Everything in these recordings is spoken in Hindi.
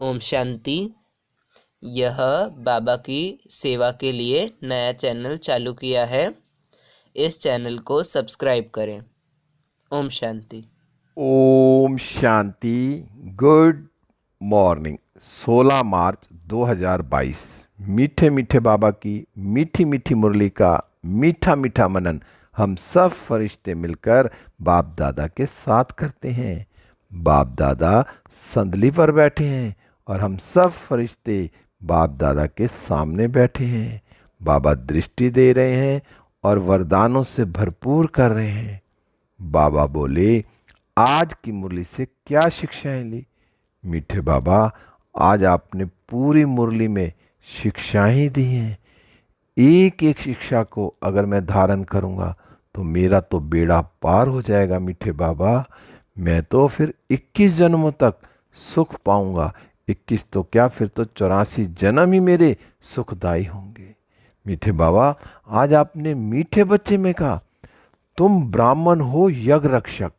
ओम शांति। यह बाबा की सेवा के लिए नया चैनल चालू किया है। इस चैनल को सब्सक्राइब करें। ओम शांति। ओम शांति। Good morning. 16 मार्च 2022। मीठे मीठे बाबा की मीठी मीठी मुरली का मीठा मीठा मनन हम सब फरिश्ते मिलकर बाप दादा के साथ करते हैं। बाप दादा संदली पर बैठे हैं और हम सब फरिश्ते बाप दादा के सामने बैठे हैं। बाबा दृष्टि दे रहे हैं और वरदानों से भरपूर कर रहे हैं। बाबा बोले, आज की मुरली से क्या शिक्षाएं ली? मीठे बाबा, आज आपने पूरी मुरली में शिक्षाएं दी हैं। एक एक शिक्षा को अगर मैं धारण करूंगा तो मेरा तो बेड़ा पार हो जाएगा। मीठे बाबा, मैं तो फिर 21 जन्मों तक सुख पाऊंगा। 21 तो क्या, फिर तो 84 जन्म ही मेरे सुखदायी होंगे। मीठे बाबा, आज आपने मीठे बच्चे में कहा, तुम ब्राह्मण हो यज्ञ रक्षक।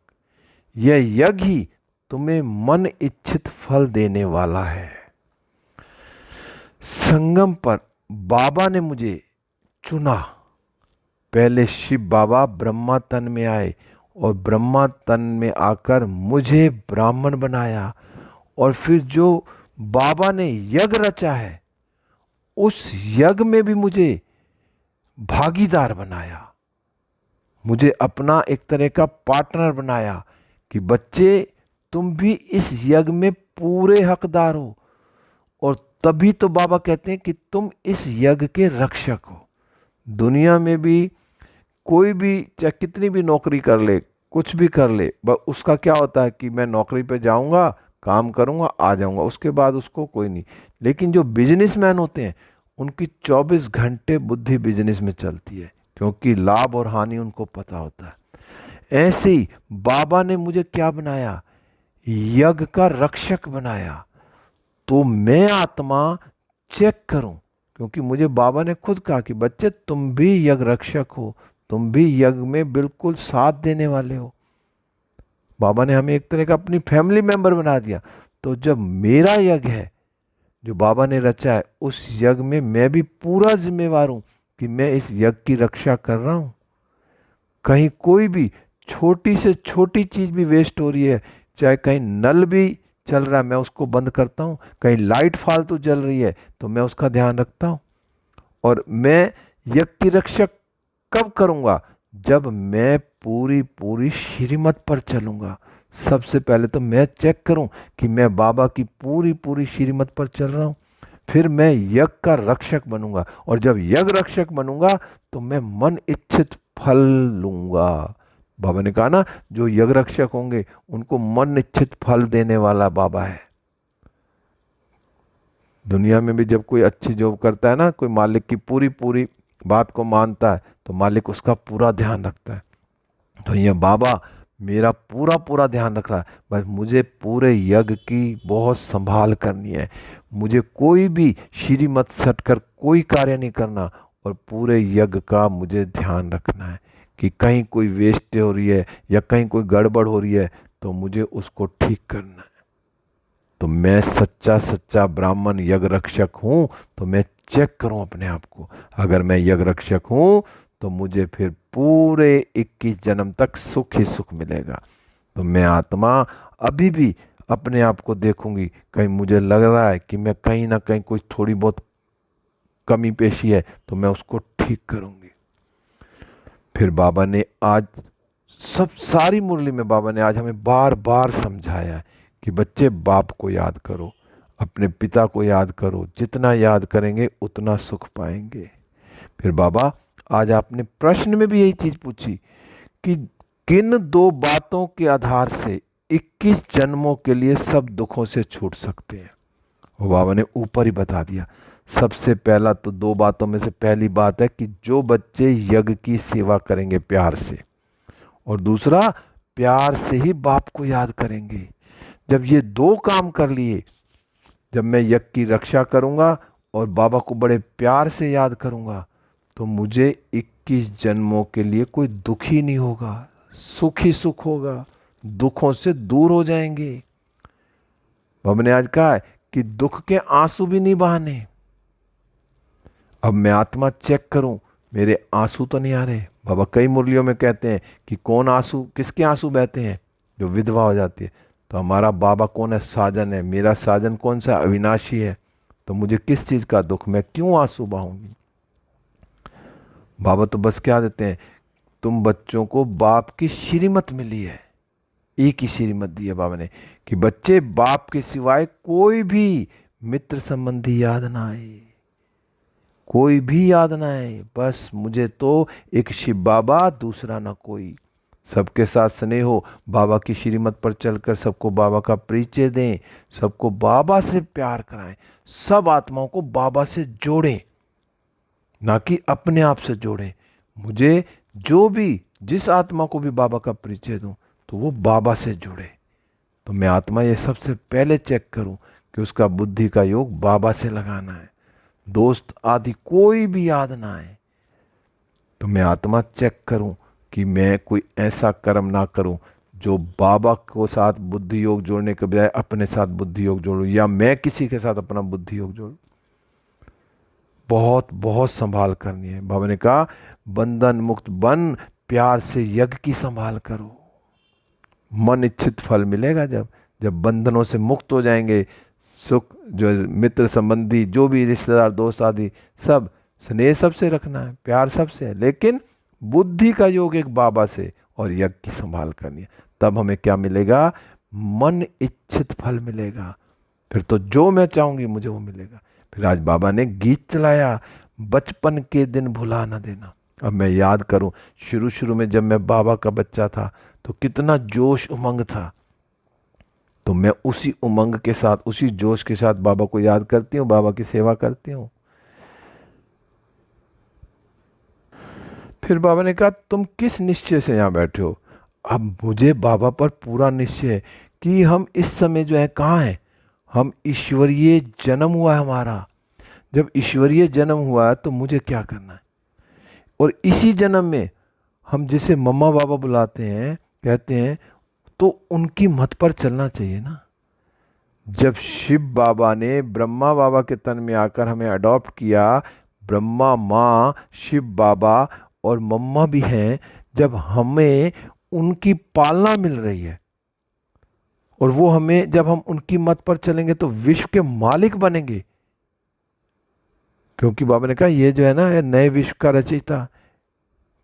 यह यज्ञ ही तुम्हें मन इच्छित फल देने वाला है। संगम पर बाबा ने मुझे चुना। पहले शिव बाबा ब्रह्मा तन में आए और ब्रह्मा तन में आकर मुझे ब्राह्मण बनाया, और फिर जो बाबा ने यज्ञ रचा है उस यज्ञ में भी मुझे भागीदार बनाया। मुझे अपना एक तरह का पार्टनर बनाया कि बच्चे, तुम भी इस यज्ञ में पूरे हकदार हो। और तभी तो बाबा कहते हैं कि तुम इस यज्ञ के रक्षक हो। दुनिया में भी कोई भी चाहे कितनी भी नौकरी कर ले, कुछ भी कर ले, उसका क्या होता है कि मैं नौकरी पे जाऊंगा, काम करूंगा, आ जाऊंगा, उसके बाद उसको कोई नहीं। लेकिन जो बिजनेसमैन होते हैं उनकी 24 घंटे बुद्धि बिजनेस में चलती है, क्योंकि लाभ और हानि उनको पता होता है। ऐसे ही बाबा ने मुझे क्या बनाया? यज्ञ का रक्षक बनाया। तो मैं आत्मा चेक करूं, क्योंकि मुझे बाबा ने खुद कहा कि बच्चे, तुम भी यज्ञ रक्षक हो, तुम भी यज्ञ में बिल्कुल साथ देने वाले हो। बाबा ने हमें एक तरह का अपनी फैमिली मेंबर बना दिया। तो जब मेरा यज्ञ है जो बाबा ने रचा है, उस यज्ञ में मैं भी पूरा जिम्मेवार हूं कि मैं इस यज्ञ की रक्षा कर रहा हूं। कहीं कोई भी छोटी से छोटी चीज भी वेस्ट हो रही है, चाहे कहीं नल भी चल रहा है मैं उसको बंद करता हूँ, कहीं लाइट फालतू जल रही है तो मैं उसका ध्यान रखता हूँ। और मैं यज्ञ की रक्षा कब करूंगा? जब मैं पूरी पूरी श्रीमत पर चलूंगा। सबसे पहले तो मैं चेक करूं कि मैं बाबा की पूरी पूरी श्रीमत पर चल रहा हूं, फिर मैं यज्ञ का रक्षक बनूंगा। और जब यज्ञ रक्षक बनूंगा तो मैं मन इच्छित फल लूंगा। बाबा ने कहा ना, जो यज्ञ रक्षक होंगे उनको मन इच्छित फल देने वाला बाबा है। दुनिया में भी जब कोई अच्छी जॉब करता है ना, कोई मालिक की पूरी पूरी बात को मानता है तो मालिक उसका पूरा ध्यान रखता है। तो ये बाबा मेरा पूरा पूरा ध्यान रख रहा है। बस मुझे पूरे यज्ञ की बहुत संभाल करनी है। मुझे कोई भी श्रीमत सटकर कोई कार्य नहीं करना, और पूरे यज्ञ का मुझे ध्यान रखना है कि कहीं कोई वेस्ट हो रही है या कहीं कोई गड़बड़ हो रही है तो मुझे उसको ठीक करना है। तो मैं सच्चा सच्चा ब्राह्मण यज्ञ रक्षक हूं, तो मैं चेक करूं अपने आप को। अगर मैं यज्ञ रक्षक हूं तो मुझे फिर पूरे 21 जन्म तक सुख ही सुख मिलेगा। तो मैं आत्मा अभी भी अपने आप को देखूंगी, कहीं मुझे लग रहा है कि मैं कहीं ना कहीं कोई थोड़ी बहुत कमी पेशी है तो मैं उसको ठीक करूंगी। फिर बाबा ने आज सब सारी मुरली में बाबा ने आज हमें बार बार समझाया है कि बच्चे, बाप को याद करो, अपने पिता को याद करो। जितना याद करेंगे उतना सुख पाएंगे। फिर बाबा आज आपने प्रश्न में भी यही चीज पूछी कि किन दो बातों के आधार से 21 जन्मों के लिए सब दुखों से छूट सकते हैं। वो बाबा ने ऊपर ही बता दिया। सबसे पहला तो दो बातों में से पहली बात है कि जो बच्चे यज्ञ की सेवा करेंगे प्यार से, और दूसरा प्यार से ही बाप को याद करेंगे। जब ये दो काम कर लिए, जब मैं यज्ञ की रक्षा करूंगा और बाबा को बड़े प्यार से याद करूंगा, तो मुझे 21 जन्मों के लिए कोई दुख ही नहीं होगा, सुख ही सुख होगा। दुखों से दूर हो जाएंगे। बाबा ने आज कहा है कि दुख के आंसू भी नहीं बहाने। अब मैं आत्मा चेक करूं, मेरे आंसू तो नहीं आ रहे। बाबा कई मुरलियों में कहते हैं कि कौन आंसू, किसके आंसू बहते हैं? जो विधवा हो जाती है। तो हमारा बाबा कौन है? साजन है। मेरा साजन कौन सा? अविनाशी है। तो मुझे किस चीज का दुख, मैं क्यों आंसू बहाऊंगी? बाबा तो बस क्या देते हैं, तुम बच्चों को बाप की श्रीमत मिली है। एक ही श्रीमत दी है बाबा ने कि बच्चे बाप के सिवाय कोई भी मित्र संबंधी याद ना आए, कोई भी याद ना आए। बस मुझे तो एक शिव बाबा, दूसरा ना कोई। सबके साथ स्नेह हो, बाबा की श्रीमत पर चलकर सबको बाबा का परिचय दें, सबको बाबा से प्यार कराएं, सब आत्माओं को बाबा से जोड़ें, ना कि अपने आप से जोड़ें। मुझे जो भी, जिस आत्मा को भी बाबा का परिचय दूं तो वो बाबा से जुड़े। तो मैं आत्मा ये सबसे पहले चेक करूं कि उसका बुद्धि का योग बाबा से लगाना है। दोस्त आदि कोई भी याद ना आए। तो मैं आत्मा चेक करूं कि मैं कोई ऐसा कर्म ना करूं जो बाबा को साथ बुद्धि योग जोड़ने के बजाय अपने साथ बुद्धि योग जोड़ूं, या मैं किसी के साथ अपना बुद्धि योग जोड़ूं। बहुत बहुत संभाल करनी है। बाबा ने कहा बंधन मुक्त बन, प्यार से यज्ञ की संभाल करो। मन इच्छित फल मिलेगा जब जब बंधनों से मुक्त हो जाएंगे। सुख, जो मित्र संबंधी, जो भी रिश्तेदार दोस्त आदि, सब स्नेह सबसे रखना है, प्यार सबसे है, लेकिन बुद्धि का योग एक बाबा से और यज्ञ की संभाल करनी है। तब हमें क्या मिलेगा? मन इच्छित फल मिलेगा। फिर तो जो मैं चाहूंगी मुझे वो मिलेगा। फिर आज बाबा ने गीत चलाया, बचपन के दिन भुला ना देना। अब मैं याद करूं, शुरू शुरू में जब मैं बाबा का बच्चा था तो कितना जोश उमंग था। तो मैं उसी उमंग के साथ, उसी जोश के साथ बाबा को याद करती हूँ, बाबा की सेवा करती हूँ। फिर बाबा ने कहा तुम किस निश्चय से यहाँ बैठे हो? अब मुझे बाबा पर पूरा निश्चय है कि हम इस समय जो है कहाँ हैं। हम ईश्वरीय जन्म हुआ है हमारा। जब ईश्वरीय जन्म हुआ है तो मुझे क्या करना है? और इसी जन्म में हम जिसे मम्मा बाबा बुलाते हैं, कहते हैं, तो उनकी मत पर चलना चाहिए ना। जब शिव बाबा ने ब्रह्मा बाबा के तन में आकर हमें अडॉप्ट किया, ब्रह्मा माँ, शिव बाबा और मम्मा भी हैं, जब हमें उनकी पालना मिल रही है और वो हमें, जब हम उनकी मत पर चलेंगे तो विश्व के मालिक बनेंगे। क्योंकि बाबा ने कहा ये जो है ना, ये नए विश्व का रचयिता।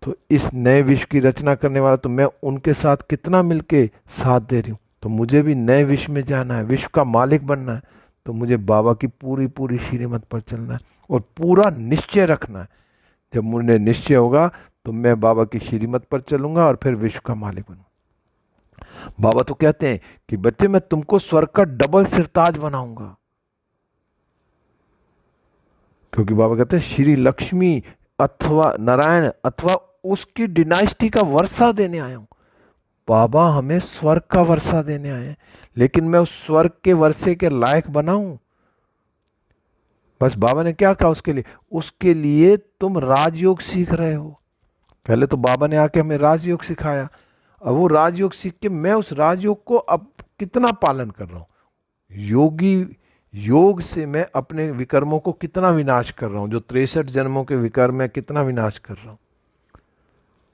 तो इस नए विश्व की रचना करने वाला, तो मैं उनके साथ कितना मिलके साथ दे रही हूँ। तो मुझे भी नए विश्व में जाना है, विश्व का मालिक बनना है। तो मुझे बाबा की पूरी पूरी श्रीमत पर चलना है और पूरा निश्चय रखना है। जब मुझे निश्चय होगा तो मैं बाबा की श्रीमत पर चलूंगा और फिर विश्व का मालिक बनूंगा। बाबा तो कहते हैं कि बच्चे मैं तुमको स्वर्ग का डबल सिरताज बनाऊंगा। क्योंकि बाबा कहते हैं श्री लक्ष्मी अथवा नारायण अथवा उसकी डिनाइस्टी का वर्षा देने आया हूं। बाबा हमें स्वर्ग का वर्षा देने आए हैं, लेकिन मैं उस स्वर्ग के वर्षे के लायक बनाऊं। बस बाबा ने क्या कहा उसके लिए? उसके लिए तुम राजयोग सीख रहे हो। पहले तो बाबा ने आके हमें राजयोग सिखाया। अब वो राजयोग सीख के मैं उस राजयोग को अब कितना पालन कर रहा हूं। योगी योग से मैं अपने विकर्मों को कितना विनाश कर रहा हूं, जो 63 जन्मों के विकर्म है कितना विनाश कर रहा हूं।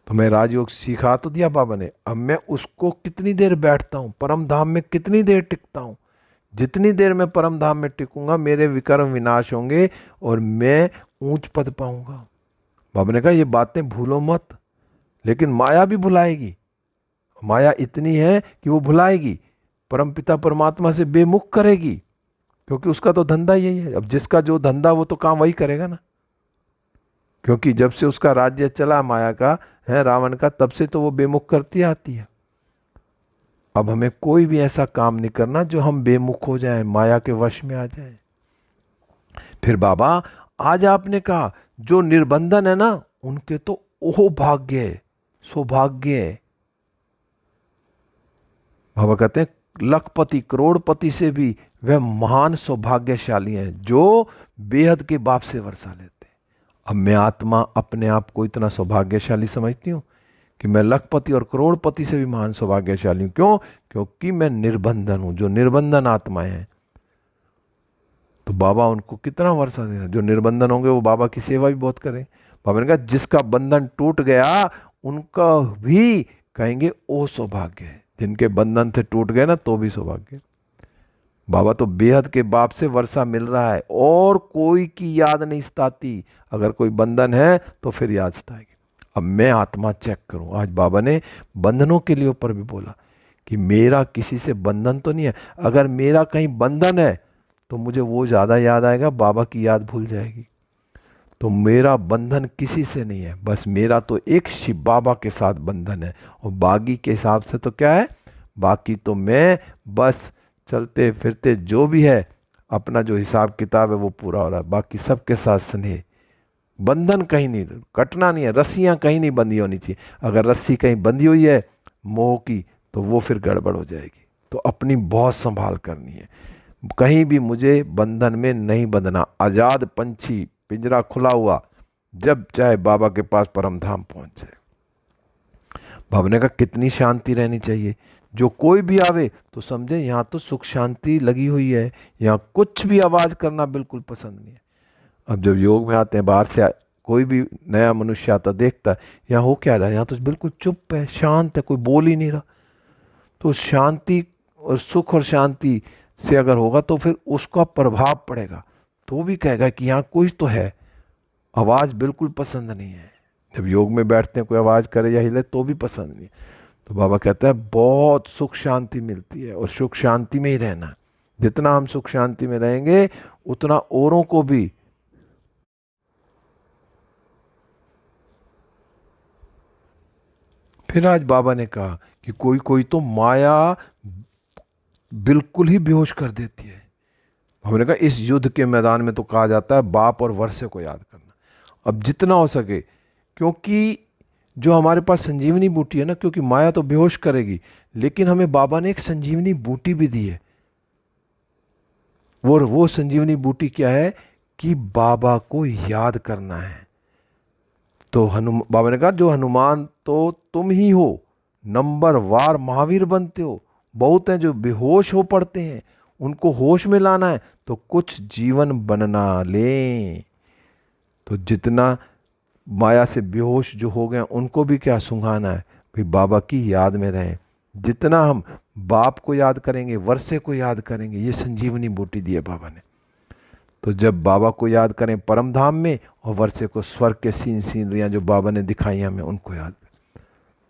तो मैं राजयोग सिखा तो दिया बाबा ने, अब मैं उसको कितनी देर बैठता हूं, परम धाम में कितनी देर टिकता हूं। जितनी देर मैं परम धाम में टिकूंगा मेरे विकर्म विनाश होंगे और मैं ऊंच पद पाऊंगा। बाबा ने कहा ये बातें भूलो मत, लेकिन माया भी भुलाएगी। माया इतनी है कि वो भुलाएगी, परमपिता परमात्मा से बेमुख करेगी, क्योंकि उसका तो धंधा यही है। अब जिसका जो धंधा वो तो काम वही करेगा ना। क्योंकि जब से उसका राज्य चला माया का है, रावण का, तब से तो वो बेमुख करती आती है। अब हमें कोई भी ऐसा काम नहीं करना जो हम बेमुख हो जाएं, माया के वश में आ जाएं। फिर बाबा आज आपने कहा जो निर्बंधन है ना, उनके तो ओह भाग्य है, सौभाग्य है। बाबा कहते हैं लखपति करोड़पति से भी वह महान सौभाग्यशाली हैं जो बेहद के बाप से वर्षा लेते हैं। अब मैं आत्मा अपने आप को इतना सौभाग्यशाली समझती हूँ कि मैं लखपति और करोड़पति से भी महान सौभाग्यशाली हूँ। क्यों? क्योंकि मैं निर्बंधन हूं। जो निर्बंधन आत्माएं हैं तो बाबा उनको कितना वर्षा दे रहे हैं। जो निर्बंधन होंगे वो बाबा की सेवा भी बहुत करें। बाबा ने कहा जिसका बंधन टूट गया उनका भी कहेंगे ओ सौभाग्य है। जिनके बंधन से टूट गए ना तो भी सौभाग्य। बाबा तो बेहद के बाप से वर्षा मिल रहा है और कोई की याद नहीं सताती। अगर कोई बंधन है तो फिर याद सताएगी। अब मैं आत्मा चेक करूं। आज बाबा ने बंधनों के लिए ऊपर भी बोला कि मेरा किसी से बंधन तो नहीं है। अगर मेरा कहीं बंधन है तो मुझे वो ज़्यादा याद आएगा, बाबा की याद भूल जाएगी। तो मेरा बंधन किसी से नहीं है, बस मेरा तो एक शिव बाबा के साथ बंधन है। और बाकी के हिसाब से तो क्या है, बाकी तो मैं बस चलते फिरते जो भी है अपना जो हिसाब किताब है वो पूरा हो रहा है। बाकी सबके साथ स्नेह, बंधन कहीं नहीं, कटना नहीं है। रस्सियां कहीं नहीं बंधी होनी चाहिए। अगर रस्सी कहीं बंधी हुई है मोह की तो वो फिर गड़बड़ हो जाएगी। तो अपनी बहुत संभाल करनी है। कहीं भी मुझे बंधन में नहीं बंधना। आजाद पंछी, पिंजरा खुला हुआ, जब चाहे बाबा के पास परम धाम पहुंच जाए। बाबा ने कहा कितनी शांति रहनी चाहिए। जो कोई भी आवे तो समझे यहाँ तो सुख शांति लगी हुई है, यहाँ कुछ भी आवाज करना बिल्कुल पसंद नहीं है। अब जब योग में आते हैं, बाहर से कोई भी नया मनुष्य आता देखता है यहाँ हो क्या रहा है, यहाँ तो बिल्कुल चुप है, शांत है, कोई बोल ही नहीं रहा। तो शांति और सुख और शांति से अगर होगा तो फिर उसका प्रभाव पड़ेगा। तो भी कहेगा कि यहाँ कुछ तो है। आवाज बिल्कुल पसंद नहीं है। जब योग में बैठते हैं कोई आवाज करे या हिले तो भी पसंद नहीं। तो बाबा कहता है बहुत सुख शांति मिलती है और सुख शांति में ही रहना है। जितना हम सुख शांति में रहेंगे उतना औरों को भी। फिर आज बाबा ने कहा कि कोई कोई तो माया बिल्कुल ही बेहोश कर देती है। हमने कहा इस युद्ध के मैदान में तो कहा जाता है बाप और वर्षे को याद करना। अब जितना हो सके, क्योंकि जो हमारे पास संजीवनी बूटी है ना, क्योंकि माया तो बेहोश करेगी, लेकिन हमें बाबा ने एक संजीवनी बूटी भी दी है। वो संजीवनी बूटी क्या है कि बाबा को याद करना है। तो बाबा ने कहा जो हनुमान तो तुम ही हो, नंबर वार महावीर बनते हो। बहुत हैं जो बेहोश हो पड़ते हैं, उनको होश में लाना है तो कुछ जीवन बनना लें। तो जितना माया से बेहोश जो हो गए उनको भी क्या सुंघाना है, भाई बाबा की याद में रहें। जितना हम बाप को याद करेंगे, वर्षे को याद करेंगे, ये संजीवनी बूटी दी है बाबा ने। तो जब बाबा को याद करें परम धाम में, और वर्षे को स्वर्ग के सीनरियाँ जो बाबा ने दिखाई हमें उनको याद करें,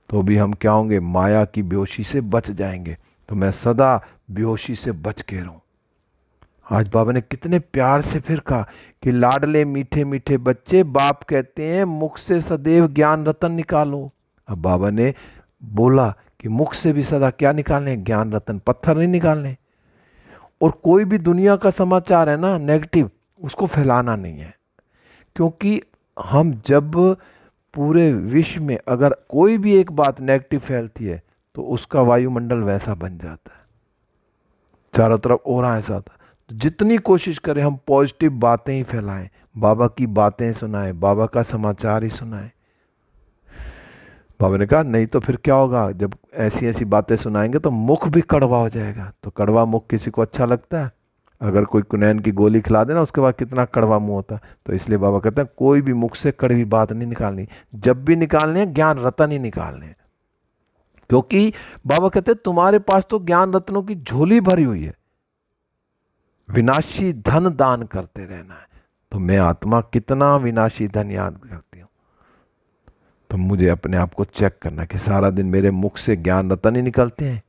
तो भी हम क्या होंगे, माया की बेहोशी से बच जाएंगे। तो मैं सदा बेहोशी से बच के रहूं। आज बाबा ने कितने प्यार से फिर कहा कि लाडले मीठे मीठे बच्चे, बाप कहते हैं मुख से सदैव ज्ञान रतन निकालो। अब बाबा ने बोला कि मुख से भी सदा क्या निकालने, ज्ञान रतन, पत्थर नहीं निकालने। और कोई भी दुनिया का समाचार है ना नेगेटिव, उसको फैलाना नहीं है। क्योंकि हम जब पूरे विश्व में अगर कोई भी एक बात नेगेटिव फैलती है तो उसका वायुमंडल वैसा बन जाता है, चारों तरफ ओरा ऐसा आता है। तो जितनी कोशिश करें हम पॉजिटिव बातें ही फैलाएं, बाबा की बातें सुनाएं, बाबा का समाचार ही सुनाएं। बाबा ने कहा नहीं तो फिर क्या होगा, जब ऐसी ऐसी बातें सुनाएंगे तो मुख भी कड़वा हो जाएगा। तो कड़वा मुख किसी को अच्छा लगता है? अगर कोई कुनैन की गोली खिला देना उसके बाद कितना कड़वा मुंह होता है। तो इसलिए बाबा कहते हैं कोई भी मुख से कड़वी बात नहीं निकालनी, जब भी निकालने हैं ज्ञान रतन ही निकालने। क्योंकि बाबा कहते हैं तुम्हारे पास तो ज्ञान रत्नों की झोली भरी हुई है, विनाशी धन दान करते रहना है। तो मैं आत्मा कितना विनाशी धन याद करती हूँ। तो मुझे अपने आप को चेक करना कि सारा दिन मेरे मुख से ज्ञान रतन ही निकलते हैं,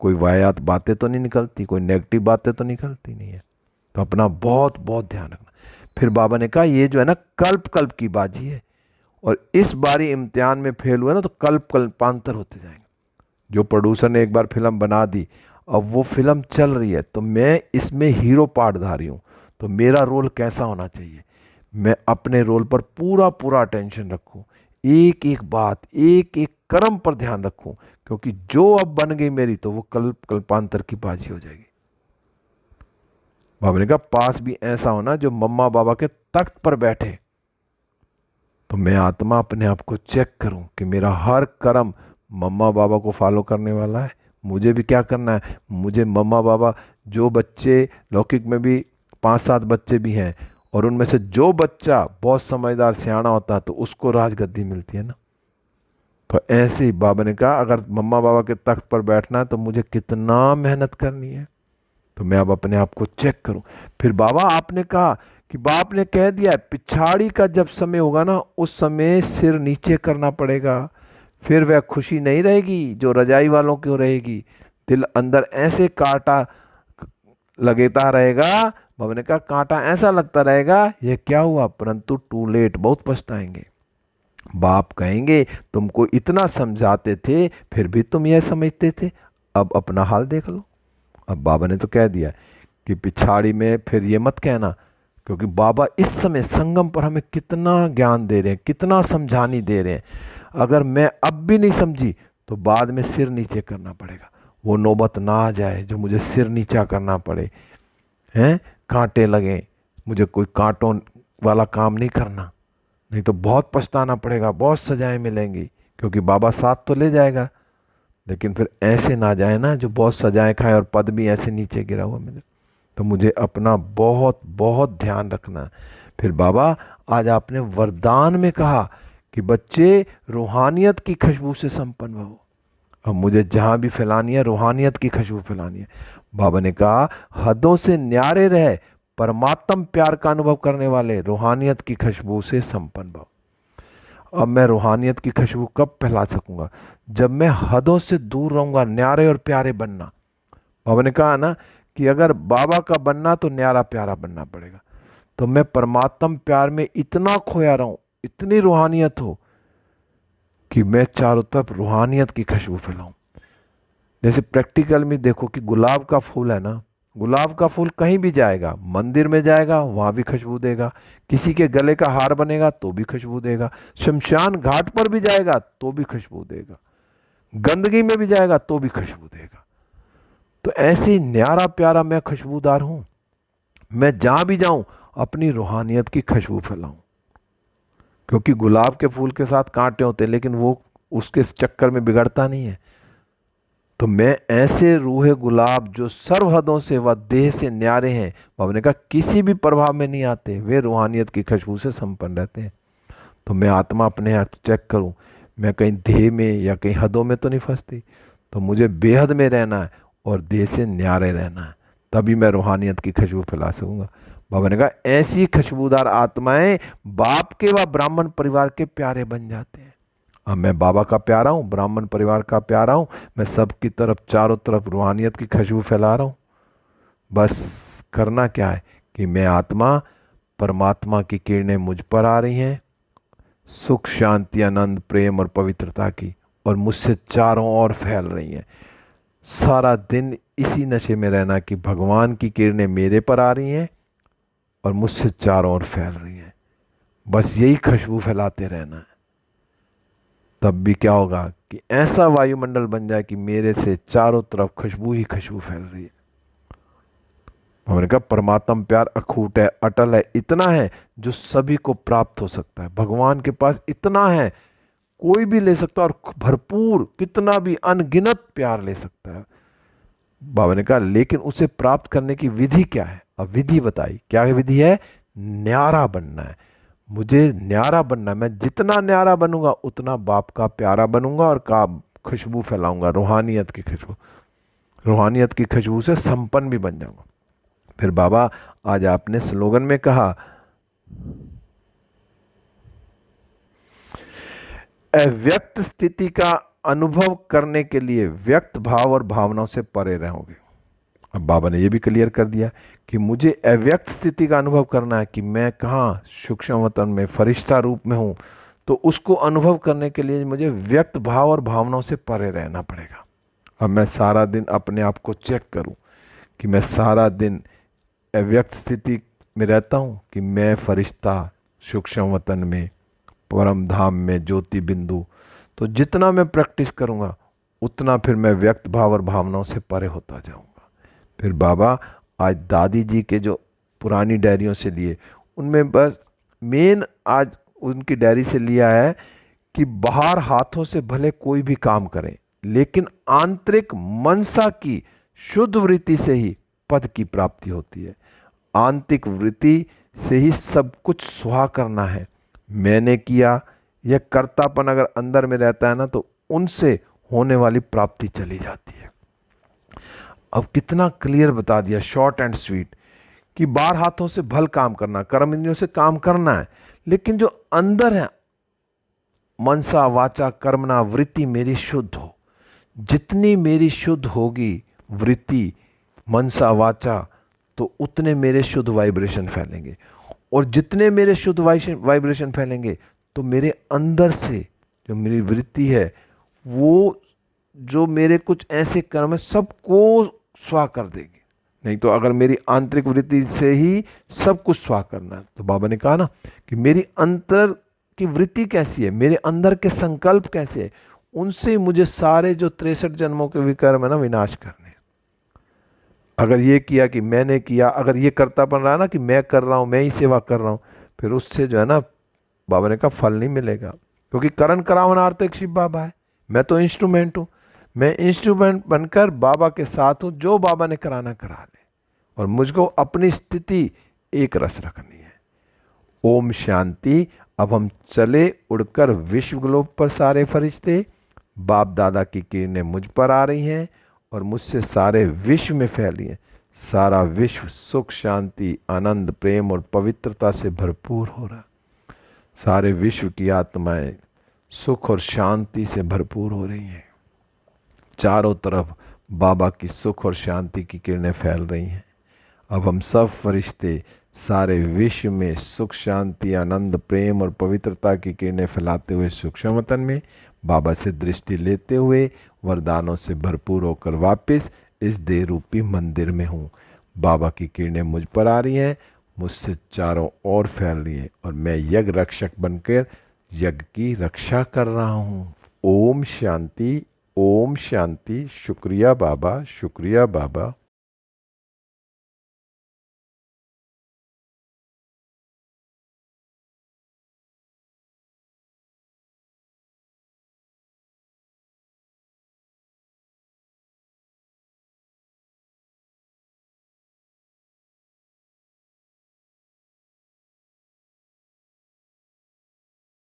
कोई वाहियात बातें तो नहीं निकलती, कोई नेगेटिव बातें तो निकलती नहीं है। तो अपना बहुत बहुत ध्यान रखना। फिर बाबा ने कहा ये जो है ना कल्प कल्प की बाजी है, और इस बारी इम्तिहान में फेल हुआ ना तो कल्प कल्पांतर होते जाएंगे। जो प्रोड्यूसर ने एक बार फिल्म बना दी, अब वो फिल्म चल रही है तो मैं इसमें हीरो पार्टधारी हूँ, तो मेरा रोल कैसा होना चाहिए, मैं अपने रोल पर पूरा पूरा अटेंशन रखूँ, एक एक बात, एक एक कर्म पर ध्यान रखूं। क्योंकि जो अब बन गई मेरी तो वो कल्प कल्पांतर की बाजी हो जाएगी। बाबा ने कहा पास भी ऐसा होना जो मम्मा बाबा के तख्त पर बैठे। तो मैं आत्मा अपने आप को चेक करूं कि मेरा हर कर्म मम्मा बाबा को फॉलो करने वाला है। मुझे भी क्या करना है, मुझे मम्मा बाबा, जो बच्चे लौकिक में भी 5-7 बच्चे भी हैं और उनमें से जो बच्चा बहुत समझदार सियाना होता है तो उसको राजगद्दी मिलती है ना। तो ऐसे ही बाबा ने कहा अगर मम्मा बाबा के तख्त पर बैठना है तो मुझे कितना मेहनत करनी है, तो मैं अब अपने आप को चेक करूं। फिर बाबा आपने कहा कि बाप ने कह दिया है पिछाड़ी का जब समय होगा ना उस समय सिर नीचे करना पड़ेगा, फिर वह खुशी नहीं रहेगी जो रजाई वालों की रहेगी, दिल अंदर ऐसे कांटा लगेता रहेगा। बाबा ने कहा कांटा ऐसा लगता रहेगा ये क्या हुआ, परंतु टू लेट, बहुत पछताएंगे। बाप कहेंगे तुमको इतना समझाते थे फिर भी तुम यह समझते थे, अब अपना हाल देख लो। अब बाबा ने तो कह दिया कि पिछाड़ी में फिर ये मत कहना, क्योंकि बाबा इस समय संगम पर हमें कितना ज्ञान दे रहे हैं, कितना समझानी दे रहे हैं। अगर मैं अब भी नहीं समझी तो बाद में सिर नीचे करना पड़ेगा, वो नौबत ना आ जाए जो मुझे सिर नीचा करना पड़े, हैं कांटे लगे, मुझे कोई कांटों वाला काम नहीं करना, नहीं तो बहुत पछताना पड़ेगा, बहुत सजाएं मिलेंगी, क्योंकि बाबा साथ तो ले जाएगा लेकिन फिर ऐसे ना जाए ना जो बहुत सजाएं खाए और पद भी ऐसे नीचे गिरा हुआ मिले। तो मुझे अपना बहुत बहुत ध्यान रखना है। फिर बाबा आज आपने वरदान में कहा कि बच्चे रूहानियत की खुशबू से संपन्न हो। अब मुझे जहाँ भी फैलानी है रूहानियत की खुशबू फैलानी है। बाबा ने कहा हदों से न्यारे रहे, परमात्म प्यार का अनुभव करने वाले रूहानियत की खुशबू से संपन्न भव। अब मैं रूहानियत की खुशबू कब फैला सकूंगा, जब मैं हदों से दूर रहूंगा, न्यारे और प्यारे बनना। बाबा ने कहा ना कि अगर बाबा का बनना तो न्यारा प्यारा बनना पड़ेगा, तो मैं परमात्म प्यार में इतना खोया रहूं, इतनी रूहानियत हो कि मैं चारों तरफ रूहानियत की खुशबू फैलाऊं। जैसे प्रैक्टिकल में देखो कि गुलाब का फूल है ना, गुलाब का फूल कहीं भी जाएगा, मंदिर में जाएगा वहां भी खुशबू देगा, किसी के गले का हार बनेगा तो भी खुशबू देगा, शमशान घाट पर भी जाएगा तो भी खुशबू देगा, गंदगी में भी जाएगा तो भी खुशबू देगा। तो ऐसे ही न्यारा प्यारा मैं खुशबूदार हूं, मैं जहां भी जाऊं अपनी रूहानियत की खुशबू फैलाऊं। क्योंकि गुलाब के फूल के साथ कांटे होते हैं लेकिन वो उसके चक्कर में बिगड़ता नहीं है। तो मैं ऐसे रूहे गुलाब जो सर्व हदों से व देह से न्यारे हैं, बाबा ने कहा किसी भी प्रभाव में नहीं आते, वे रूहानियत की खुशबू से संपन्न रहते हैं। तो मैं आत्मा अपने आप चेक करूं, मैं कहीं देह में या कहीं हदों में तो नहीं फंसती। तो मुझे बेहद में रहना है और देह से न्यारे रहना है, तभी मैं रूहानियत की खुशबू फैला सकूंगा। बाबा ने कहा ऐसी खुशबूदार आत्माएं बाप के व ब्राह्मण परिवार के प्यारे बन जाते हैं। अब मैं बाबा का प्यारा हूँ, ब्राह्मण परिवार का प्यारा हूँ, मैं सबकी तरफ चारों तरफ रूहानियत की खुशबू फैला रहा हूँ। बस करना क्या है कि मैं आत्मा, परमात्मा की किरणें मुझ पर आ रही हैं, सुख शांति आनंद प्रेम और पवित्रता की, और मुझसे चारों ओर फैल रही हैं। सारा दिन इसी नशे में रहना कि भगवान की किरणें मेरे पर आ रही हैं और मुझसे चारों ओर फैल रही हैं। बस यही खुशबू फैलाते रहना है। तब भी क्या होगा कि ऐसा वायुमंडल बन जाए कि मेरे से चारों तरफ खुशबू ही खुशबू फैल रही है। हमने कहा परमात्म प्यार अखूट है, अटल है, इतना है जो सभी को प्राप्त हो सकता है। भगवान के पास इतना है, कोई भी ले सकता है और भरपूर कितना भी अनगिनत प्यार ले सकता है। बाबा ने कहा लेकिन उसे प्राप्त करने की विधि क्या है। अब विधि बताई, क्या विधि है? न्यारा बनना है। मुझे न्यारा बनना है, मैं जितना न्यारा बनूंगा उतना बाप का प्यारा बनूंगा और का खुशबू फैलाऊंगा, रूहानियत की खुशबू, रूहानियत की खुशबू से संपन्न भी बन जाऊंगा। फिर बाबा आज आपने स्लोगन में कहा अव्यक्त स्थिति का अनुभव करने के लिए व्यक्त भाव और भावनाओं से परे रहोगे। अब बाबा ने यह भी क्लियर कर दिया कि मुझे अव्यक्त स्थिति का अनुभव करना है कि मैं कहाँ सूक्ष्म वतन में फरिश्ता रूप में हूँ, तो उसको अनुभव करने के लिए मुझे व्यक्त भाव और भावनाओं से परे रहना पड़ेगा। अब मैं सारा दिन अपने आप को चेक करूँ कि मैं सारा दिन अव्यक्त स्थिति में रहता हूँ कि मैं फरिश्ता सूक्ष्म वतन में परम धाम में ज्योति बिंदु। तो जितना मैं प्रैक्टिस करूँगा उतना फिर मैं व्यक्त भाव और भावनाओं से परे होता जाऊँगा। फिर बाबा आज दादी जी के जो पुरानी डायरियों से लिए, उनमें बस मेन आज उनकी डायरी से लिया है कि बाहर हाथों से भले कोई भी काम करें लेकिन आंतरिक मनसा की शुद्ध वृत्ति से ही पद की प्राप्ति होती है। आंतरिक वृत्ति से ही सब कुछ स्वाहा करना है। मैंने किया, यह कर्तापन अगर अंदर में रहता है ना, तो उनसे होने वाली प्राप्ति चली जाती है। अब कितना क्लियर बता दिया, शॉर्ट एंड स्वीट, कि बाहर हाथों से भल काम करना, कर्म इंद्रियों से काम करना है, लेकिन जो अंदर है मनसा वाचा कर्मणा वृत्ति मेरी शुद्ध हो। जितनी मेरी शुद्ध होगी वृत्ति मनसा वाचा, तो उतने मेरे शुद्ध वाइब्रेशन फैलेंगे, और जितने मेरे शुद्ध वाइब्रेशन फैलेंगे तो मेरे अंदर से जो मेरी वृत्ति है वो जो मेरे कुछ ऐसे कर्म है सबको स्वाहा कर देगी। नहीं तो अगर मेरी आंतरिक वृत्ति से ही सब कुछ स्वाहा करना है, तो बाबा ने कहा ना कि मेरी अंतर की वृत्ति कैसी है, मेरे अंदर के संकल्प कैसे है, उनसे मुझे सारे जो 63 जन्मों के विकर्म है ना विनाश करने। अगर ये किया कि मैंने किया, अगर ये करता बन रहा है ना कि मैं कर रहा हूँ, मैं ही सेवा कर रहा हूँ, फिर उससे जो है ना बाबा ने कहा फल नहीं मिलेगा, क्योंकि करण करावनार तो एक शिव बाबा है, मैं तो इंस्ट्रूमेंट हूँ। मैं इंस्ट्रूमेंट बनकर बाबा के साथ हूँ, जो बाबा ने कराना करा ले, और मुझको अपनी स्थिति एक रस रखनी है। ओम शांति। अब हम चले उड़कर विश्व ग्लोब पर सारे फरिश्ते, बाप दादा की किरणें मुझ पर आ रही हैं और मुझसे सारे विश्व में फैली हैं। सारा विश्व सुख शांति आनंद प्रेम और पवित्रता से भरपूर हो रहा। सारे विश्व की आत्माएं सुख और शांति से भरपूर हो रही हैं। चारों तरफ बाबा की सुख और शांति की किरणें फैल रही हैं। अब हम सब फरिश्ते सारे विश्व में सुख शांति आनंद प्रेम और पवित्रता की किरणें फैलाते हुए सूक्ष्म वतन में बाबा से दृष्टि लेते हुए वरदानों से भरपूर होकर वापस इस देह रूपी मंदिर में हूँ। बाबा की किरणें मुझ पर आ रही हैं, मुझसे चारों ओर फैल रही हैं, और मैं यज्ञ रक्षक बनकर यज्ञ की रक्षा कर रहा हूँ। ओम शांति। ओम शांति। शुक्रिया बाबा, शुक्रिया बाबा।